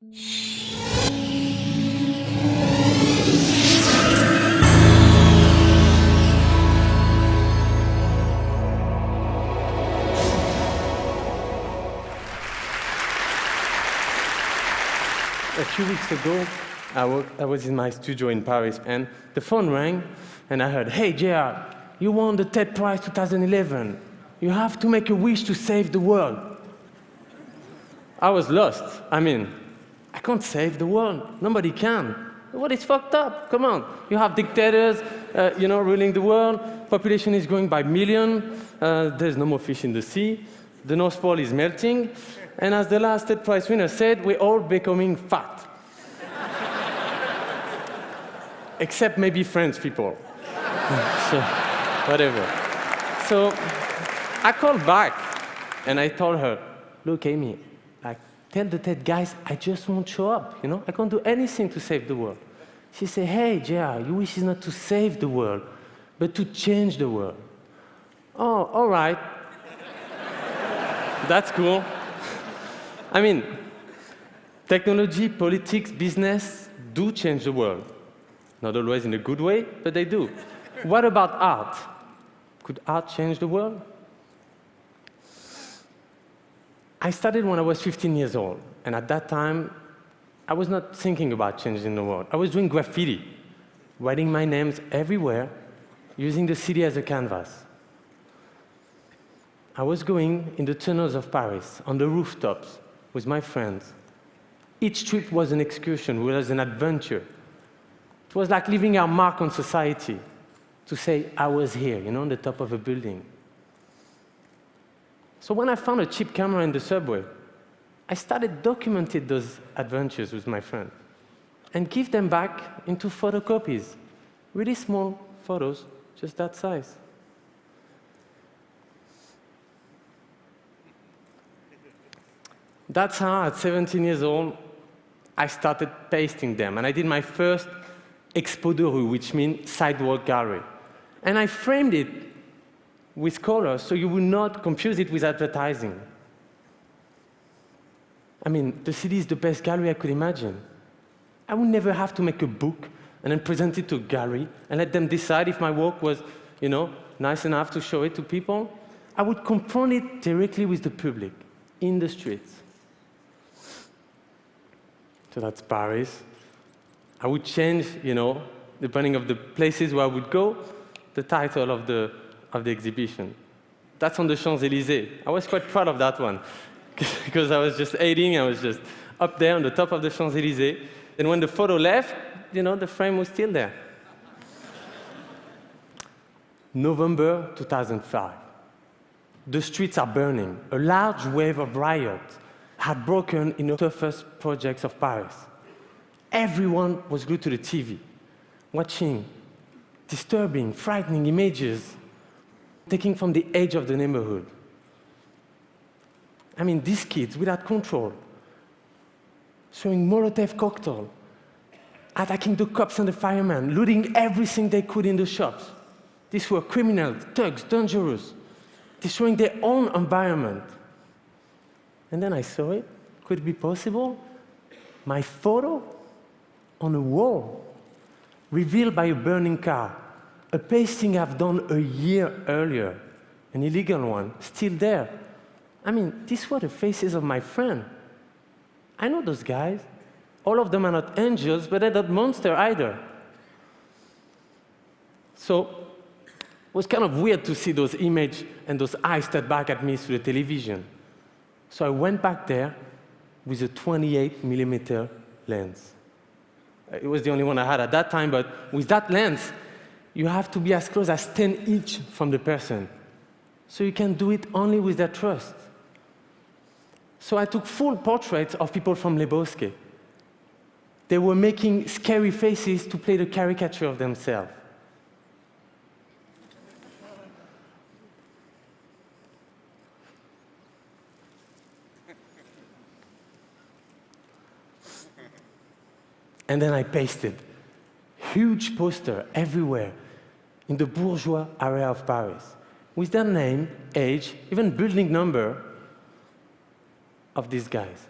A few weeks ago, I was in my studio in Paris, and the phone rang, and I heard, "Hey, JR, you won the TED Prize 2011. You have to make a wish to save the world." I was lost. I mean, I can't save the world. Nobody can. What is fucked up? Come on. You have dictators, ruling the world. Population is growing by millions. There's no more fish in the sea. The North Pole is melting. And as the last TED Prize winner said, we're all becoming fat. Except maybe French people. So, whatever. So I called back, and I told her, "Look, Amy, tell the TED guys I just won't show up. I can't do anything to save the world." She said, "Hey, JR, your wish is not to save the world, but to change the world." "Oh, all right." That's cool. I mean, technology, politics, business do change the world. Not always in a good way, but they do. What about art? Could art change the world? I started when I was 15 years old, and at that time, I was not thinking about changing the world. I was doing graffiti, writing my names everywhere, using the city as a canvas. I was going in the tunnels of Paris, on the rooftops, with my friends. Each trip was an excursion, was an adventure. It was like leaving our mark on society, to say, I was here, on the top of a building. So when I found a cheap camera in the subway, I started documenting those adventures with my friends and give them back into photocopies, really small photos, just that size. That's how, at 17 years old, I started pasting them. And I did my first expo de rue, which means sidewalk gallery. And I framed it with colors so you would not confuse it with advertising. I mean, the city is the best gallery I could imagine. I would never have to make a book and then present it to a gallery and let them decide if my work was, nice enough to show it to people. I would confront it directly with the public, in the streets. So that's Paris. I would change, depending on the places where I would go, the title of the exhibition. That's on the Champs-Élysées. I was quite proud of that one, because I was just aiding, I was just up there on the top of the Champs-Élysées. And when the photo left, the frame was still there. November 2005. The streets are burning. A large wave of riots had broken in the toughest projects of Paris. Everyone was glued to the TV, watching disturbing, frightening images taken from the edge of the neighborhood. I mean, these kids, without control, throwing Molotov cocktail, attacking the cops and the firemen, looting everything they could in the shops. These were criminals, thugs, dangerous, destroying their own environment. And then I saw it. Could it be possible? My photo on a wall, revealed by a burning car, a pasting I've done a year earlier, an illegal one, still there. I mean, these were the faces of my friends. I know those guys. All of them are not angels, but they're not monsters either. So it was kind of weird to see those images and those eyes stared back at me through the television. So I went back there with a 28mm lens. It was the only one I had at that time, but with that lens, you have to be as close as 10 inches from the person. So you can do it only with their trust. So I took full portraits of people from Le Bosquet. They were making scary faces to play the caricature of themselves. And then I pasted huge poster everywhere in the bourgeois area of Paris with their name, age, even building number of these guys.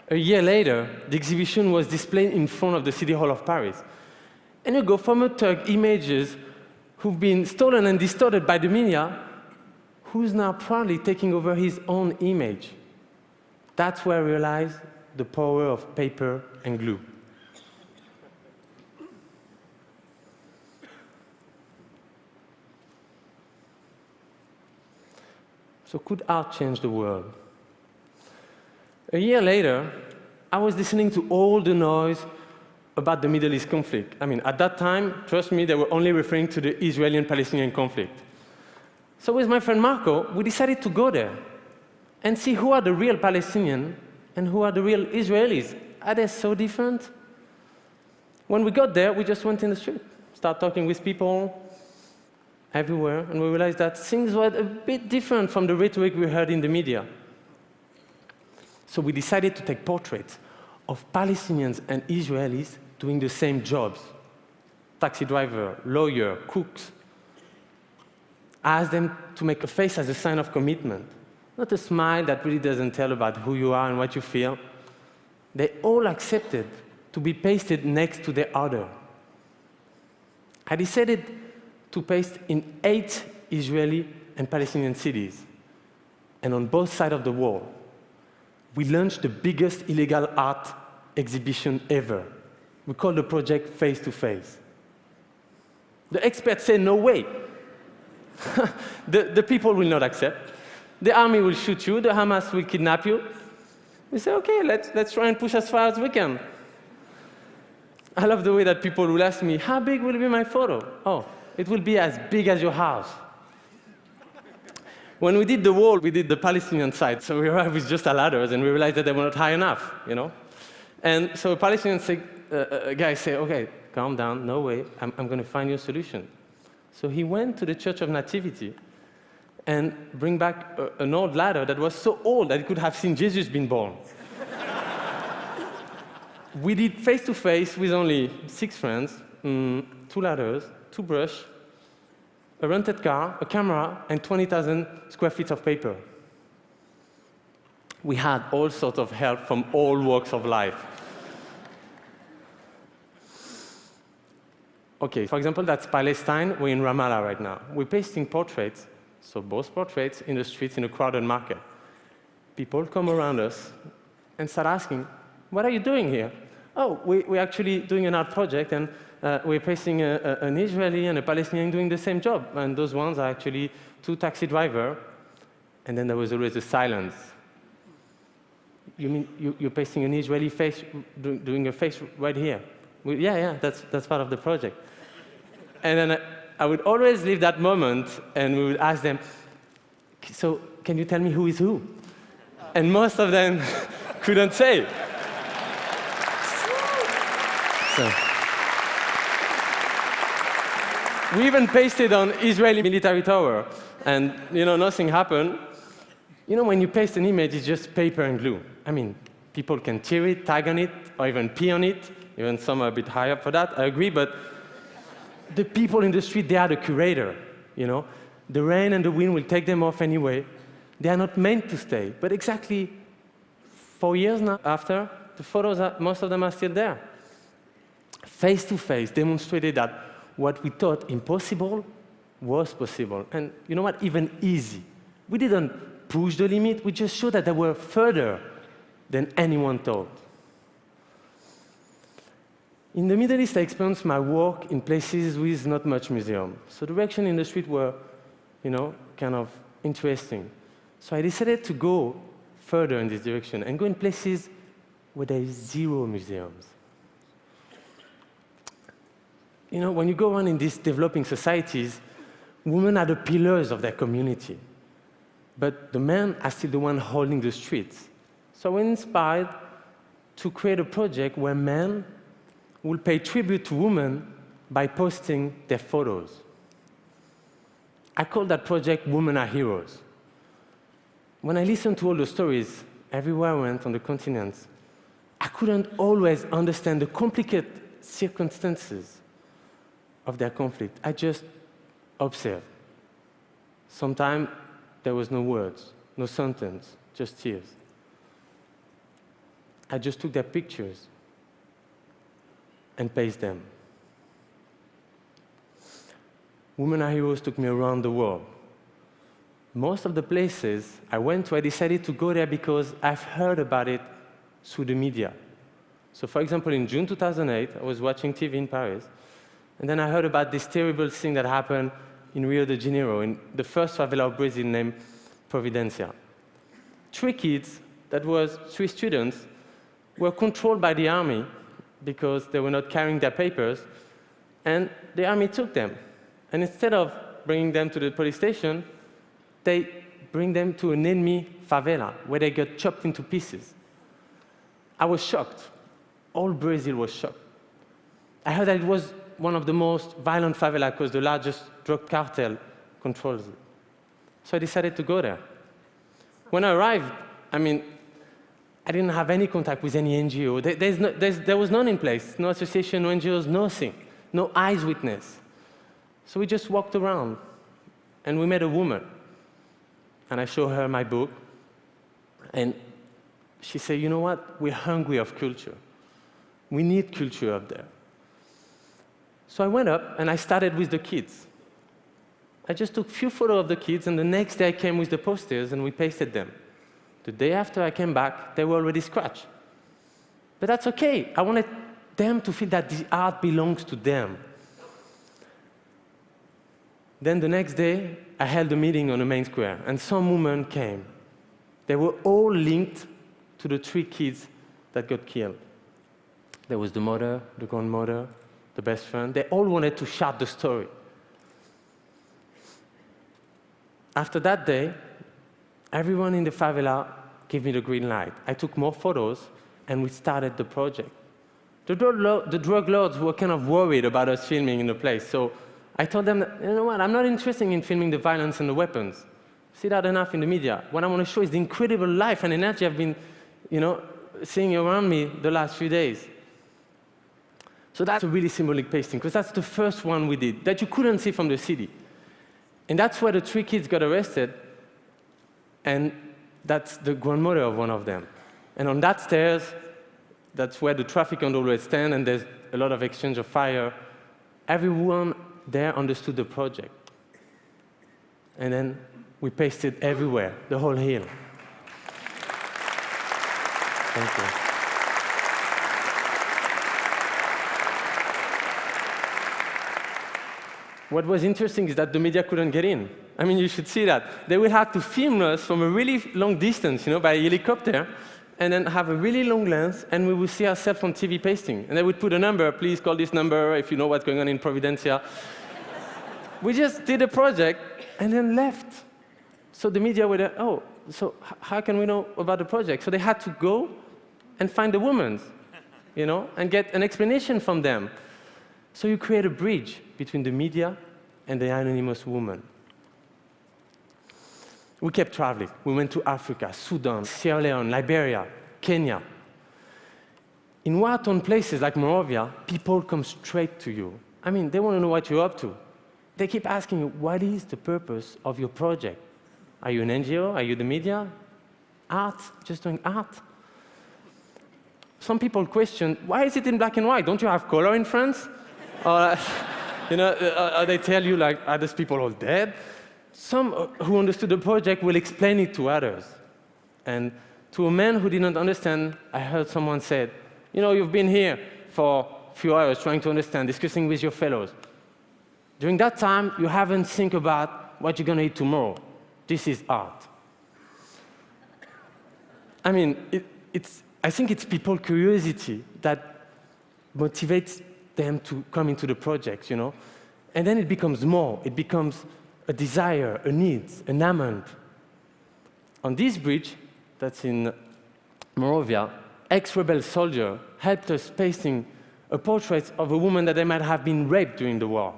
A year later, the exhibition was displayed in front of the City Hall of Paris. And you go from a Turk images who've been stolen and distorted by the media, who's now proudly taking over his own image. That's where I realized the power of paper and glue. So could art change the world? A year later, I was listening to all the noise about the Middle East conflict. I mean, at that time, trust me, they were only referring to the Israeli and Palestinian conflict. So with my friend Marco, we decided to go there and see who are the real Palestinians and who are the real Israelis. Are they so different? When we got there, we just went in the street, started talking with people everywhere, and we realized that things were a bit different from the rhetoric we heard in the media. So we decided to take portraits of Palestinians and Israelis doing the same jobs. Taxi driver, lawyer, cooks. Ask them to make a face as a sign of commitment. Not a smile that really doesn't tell about who you are and what you feel. They all accepted to be pasted next to the other. I decided to paste in 8 Israeli and Palestinian cities. And on both sides of the wall, we launched the biggest illegal art exhibition ever. We call the project Face to Face. The experts say, no way. the people will not accept. The army will shoot you. The Hamas will kidnap you. We say, OK, let's try and push as far as we can. I love the way that people will ask me, how big will be my photo? Oh, it will be as big as your house. When we did the wall, we did the Palestinian side. So we arrived with just a ladders, and we realized that they were not high enough, you know? And so a Palestinian guy said, OK, calm down, no way, I'm going to find you a solution. So he went to the Church of Nativity and bring back an old ladder that was so old that it could have seen Jesus being born. We did face-to-face with only 6 friends, 2 ladders, 2 brushes, a rented car, a camera, and 20,000 square feet of paper. We had all sorts of help from all walks of life. OK, for example, that's Palestine. We're in Ramallah right now. We're pasting portraits, so both portraits, in the streets in a crowded market. People come around us and start asking, what are you doing here? Oh, we're actually doing an art project, and we're pasting an Israeli and a Palestinian doing the same job. And those ones are actually 2 taxi drivers. And then there was always a silence. You mean you're pasting an Israeli face, doing a face right here? Yeah, that's part of the project. And then I would always leave that moment, and we would ask them, so can you tell me who is who? And most of them couldn't say. So. We even pasted on Israeli military tower, and nothing happened. When you paste an image, it's just paper and glue. I mean, people can tear it, tag on it, or even pee on it. Even some are a bit high up for that, I agree, but the people in the street, they are the curator, The rain and the wind will take them off anyway. They are not meant to stay, but exactly 4 years now after, the photos, most of them are still there. Face to Face demonstrated that what we thought impossible was possible. And you know what? Even easy. We didn't push the limit. We just showed that they were further than anyone thought. In the Middle East, I experienced my work in places with not much museum. So the reaction in the street were, kind of interesting. So I decided to go further in this direction and go in places where there is 0 museums. When you go around in these developing societies, women are the pillars of their community. But the men are still the one holding the streets. So we're inspired to create a project where men will pay tribute to women by posting their photos. I call that project Women Are Heroes. When I listened to all the stories everywhere I went on the continents, I couldn't always understand the complicated circumstances of their conflict. I just observed. Sometimes there was no words, no sentence, just tears. I just took their pictures and pasted them. Women Are Heroes took me around the world. Most of the places I went to, I decided to go there because I've heard about it through the media. So for example, in June 2008, I was watching TV in Paris, and then I heard about this terrible thing that happened in Rio de Janeiro, in the first favela of Brazil named Providencia. 3 kids, that was 3 students, were controlled by the army because they were not carrying their papers, and the army took them. And instead of bringing them to the police station, they bring them to an enemy favela, where they got chopped into pieces. I was shocked. All Brazil was shocked. I heard that it was one of the most violent favelas because the largest drug cartel controls it. So I decided to go there. When I arrived, I didn't have any contact with any NGO. There was none in place. No association, no NGOs, nothing. No eyes witness. So we just walked around, and we met a woman. And I showed her my book, and she said, you know what? We're hungry of culture. We need culture up there. So I went up, and I started with the kids. I just took a few photos of the kids, and the next day I came with the posters, and we pasted them. The day after I came back, they were already scratched. But that's okay. I wanted them to feel that the art belongs to them. Then the next day, I held a meeting on the main square, and some women came. They were all linked to the 3 kids that got killed. There was the mother, the grandmother, the best friend. They all wanted to shout the story. After that day, everyone in the favela gave me the green light. I took more photos, and we started the project. The drug lords were kind of worried about us filming in the place, so I told them, you know what, I'm not interested in filming the violence and the weapons. See that enough in the media. What I want to show is the incredible life and energy I've been, seeing around me the last few days. So that's a really symbolic pasting, because that's the first one we did, that you couldn't see from the city. And that's where the 3 kids got arrested, and that's the grandmother of one of them. And on that stairs, that's where the traffic control always stand, and there's a lot of exchange of fire. Everyone there understood the project. And then we pasted everywhere, the whole hill. Thank you. What was interesting is that the media couldn't get in. You should see that. They would have to film us from a really long distance, by helicopter, and then have a really long lens, and we would see ourselves on TV pasting. And they would put a number, please call this number if you know what's going on in Providencia. We just did a project and then left. So the media were there, oh, so how can we know about the project? So they had to go and find the women, and get an explanation from them. So you create a bridge between the media and the anonymous woman. We kept traveling. We went to Africa, Sudan, Sierra Leone, Liberia, Kenya. In war-torn places like Monrovia, people come straight to you. They want to know what you're up to. They keep asking you, what is the purpose of your project? Are you an NGO? Are you the media? Art? Just doing art? Some people question, why is it in black and white? Don't you have color in France? Or, they tell you, are these people all dead? Some who understood the project will explain it to others. And to a man who didn't understand, I heard someone said, you've been here for a few hours trying to understand, discussing with your fellows. During that time, you haven't think about what you're going to eat tomorrow. This is art. I think it's people's curiosity that motivates them to come into the project, And then it becomes more. It becomes a desire, a need, an amount. On this bridge, that's in Monrovia, ex-rebel soldier helped us pasting a portrait of a woman that they might have been raped during the war.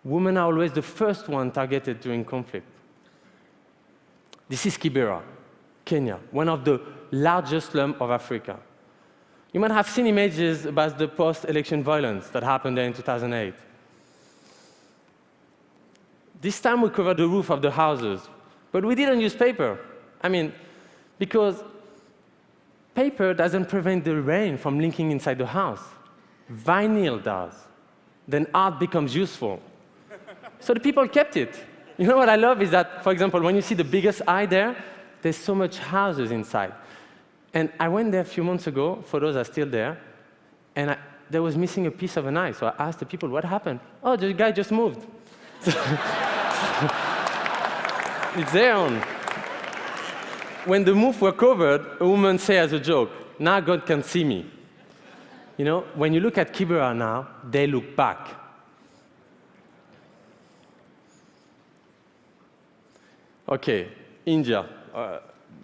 Women are always the first one targeted during conflict. This is Kibera, Kenya, one of the largest slums of Africa. You might have seen images about the post-election violence that happened there in 2008. This time we covered the roof of the houses, but we didn't use paper. Because paper doesn't prevent the rain from leaking inside the house. Vinyl does. Then art becomes useful. So the people kept it. You know what I love is that, for example, when you see the biggest eye there, there's so much houses inside. And I went there a few months ago, photos are still there, and there was missing a piece of an eye. So I asked the people, what happened? Oh, the guy just moved. It's there on. When the moves were covered, a woman said as a joke, now God can see me. You know, when you look at Kibera now, they look back. Okay, India.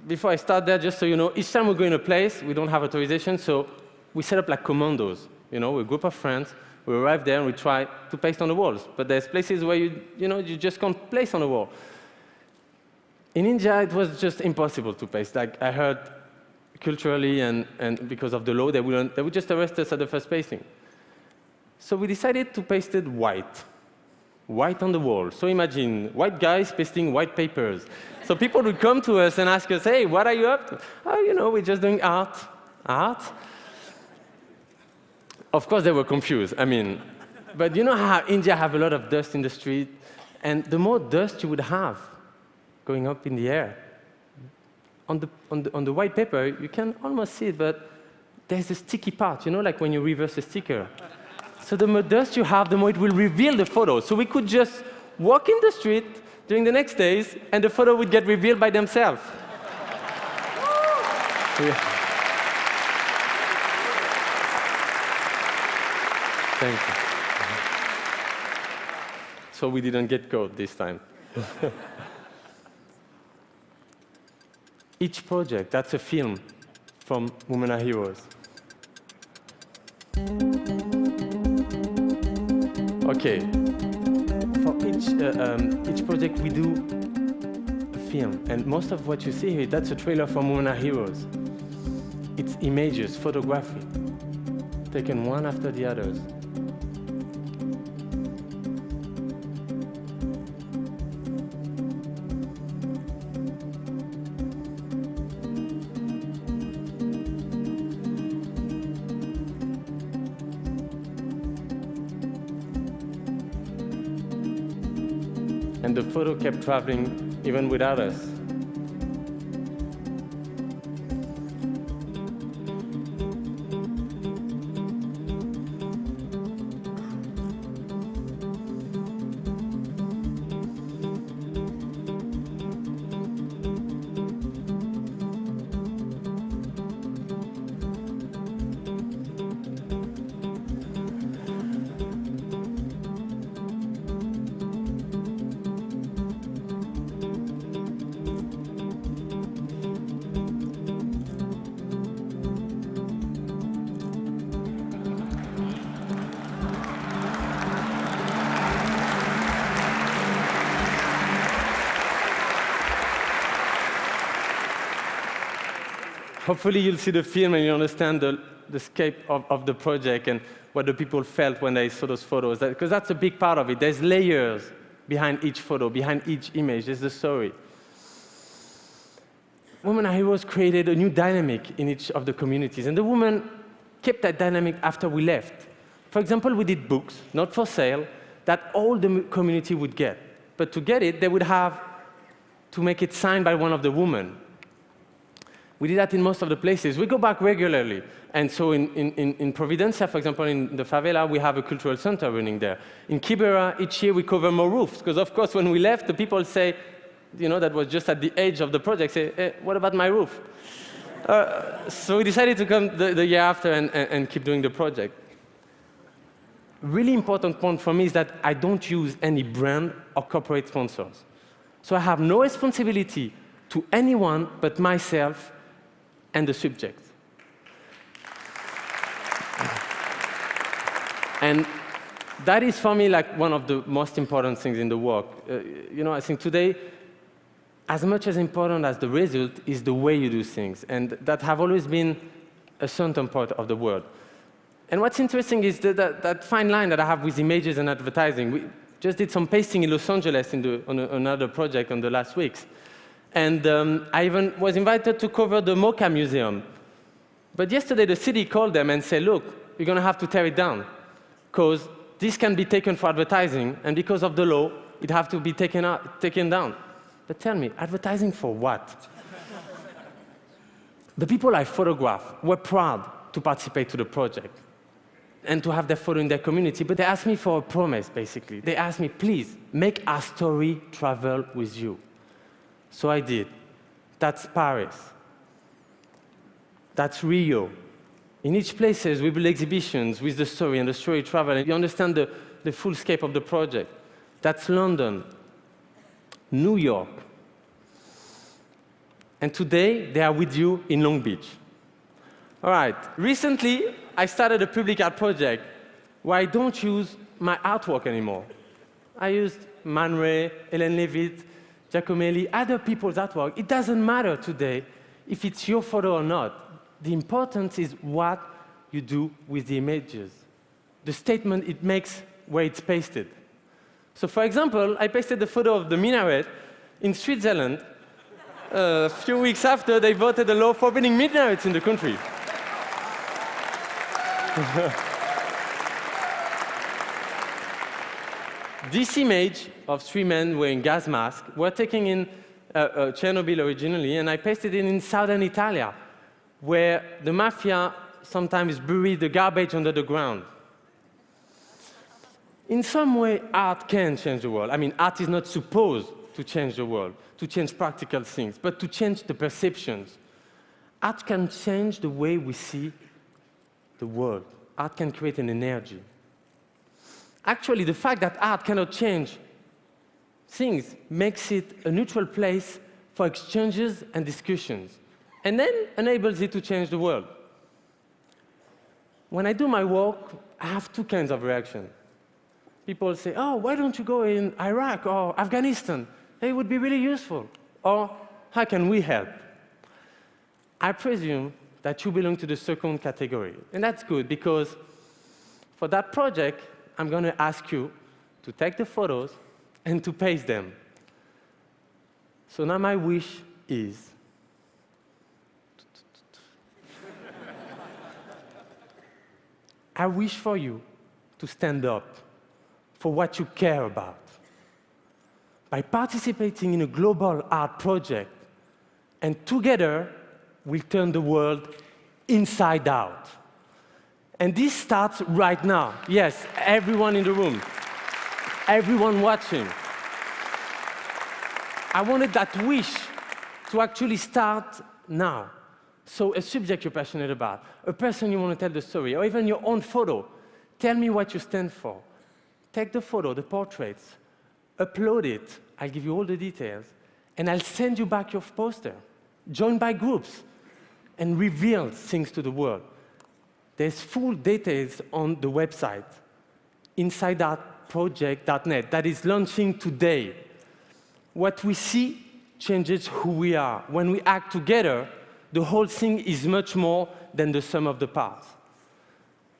Before I start there, just so you know, each time we go in a place, we don't have authorization, so we set up like commandos. You know, we're a group of friends, we arrive there and we try to paste on the walls. But there's places where you just can't place on the wall. In India, it was just impossible to paste. Like I heard culturally and because of the law, they would just arrest us at the first pasting. So we decided to paste it white. White on the wall. So imagine white guys pasting white papers. So people would come to us and ask us, hey, what are you up to? Oh, you know, we're just doing art. Art? Of course, they were confused. I mean, but you know how India have a lot of dust in the street? And the more dust you would have going up in the air, on the white paper, you can almost see it, but there's a sticky part, you know, like when you reverse a sticker. So the more dust you have, the more it will reveal the photo. So we could just walk in the street during the next days, and the photo would get revealed by themselves. Yeah. Thank you. So we didn't get caught this time. Each project, that's a film from Women Are Heroes. Okay, for each project we do a film, and most of what you see here, that's a trailer from Women Are Heroes. It's images, photography, taken one after the others. And the photo kept traveling even without us. Hopefully you'll see the film and you understand the scope of the project and what the people felt when they saw those photos. Because that's a big part of it. There's layers behind each photo, behind each image. There's the story. Women Are Heroes created a new dynamic in each of the communities. And the women kept that dynamic after we left. For example, we did books, not for sale, that all the community would get. But to get it, they would have to make it signed by one of the women. We did that in most of the places. We go back regularly. And so in Providencia, for example, in the favela, we have a cultural center running there. In Kibera, each year we cover more roofs. Because, of course, when we left, the people say, you know, that was just at the edge of the project, say, hey, what about my roof? So we decided to come the year after and keep doing the project. Really important point for me is that I don't use any brand or corporate sponsors. So I have no responsibility to anyone but myself and the subject. And that is, for me, like one of the most important things in the work. You know, I think today, as much as important as the result is the way you do things, and that have always been a certain part of the world. And what's interesting is that fine line that I have with images and advertising. We just did some pasting in Los Angeles on another project in the last weeks. And I even was invited to cover the MoCA Museum. But yesterday, the city called them and said, look, you're going to have to tear it down, because this can be taken for advertising, and because of the law, it has to be taken down. But tell me, advertising for what? The people I photographed were proud to participate to the project and to have their photo in their community, but they asked me for a promise, basically. They asked me, please, make our story travel with you. So I did. That's Paris. That's Rio. In each places, we build exhibitions with the story, and the story travel, and you understand the full scope of the project. That's London, New York. And today, they are with you in Long Beach. All right, recently, I started a public art project where I don't use my artwork anymore. I used Man Ray, Hélène Lévite, Giacomelli, other people's artwork. It doesn't matter today if it's your photo or not. The importance is what you do with the images, the statement it makes where it's pasted. So for example, I pasted the photo of the minaret in Switzerland a few weeks after they voted a law forbidding minarets in the country. This image of three men wearing gas masks were taken in Chernobyl originally, and I pasted it in southern Italy, where the mafia sometimes bury the garbage under the ground. In some way, art can change the world. I mean, art is not supposed to change the world, to change practical things, but to change the perceptions. Art can change the way we see the world. Art can create an energy. Actually, the fact that art cannot change things makes it a neutral place for exchanges and discussions, and then enables it to change the world. When I do my work, I have two kinds of reaction. People say, oh, why don't you go in Iraq or Afghanistan? It would be really useful. Or, how can we help? I presume that you belong to the second category. And that's good, because for that project, I'm going to ask you to take the photos and to paste them. So now my wish is I wish for you to stand up for what you care about. By participating in a global art project, and together we'll turn the world inside out. And this starts right now. Yes, everyone in the room, everyone watching. I wanted that wish to actually start now. So a subject you're passionate about, a person you want to tell the story, or even your own photo. Tell me what you stand for. Take the photo, the portraits, upload it. I'll give you all the details, and I'll send you back your poster. Join by groups and reveal things to the world. There's full details on the website, InsideArtProject.net, that is launching today. What we see changes who we are. When we act together, the whole thing is much more than the sum of the parts.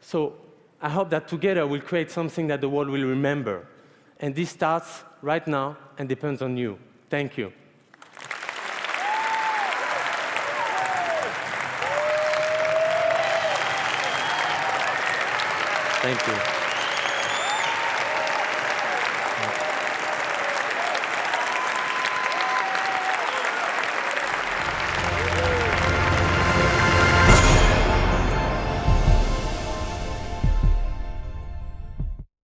So I hope that together we'll create something that the world will remember. And this starts right now and depends on you. Thank you. Thank you.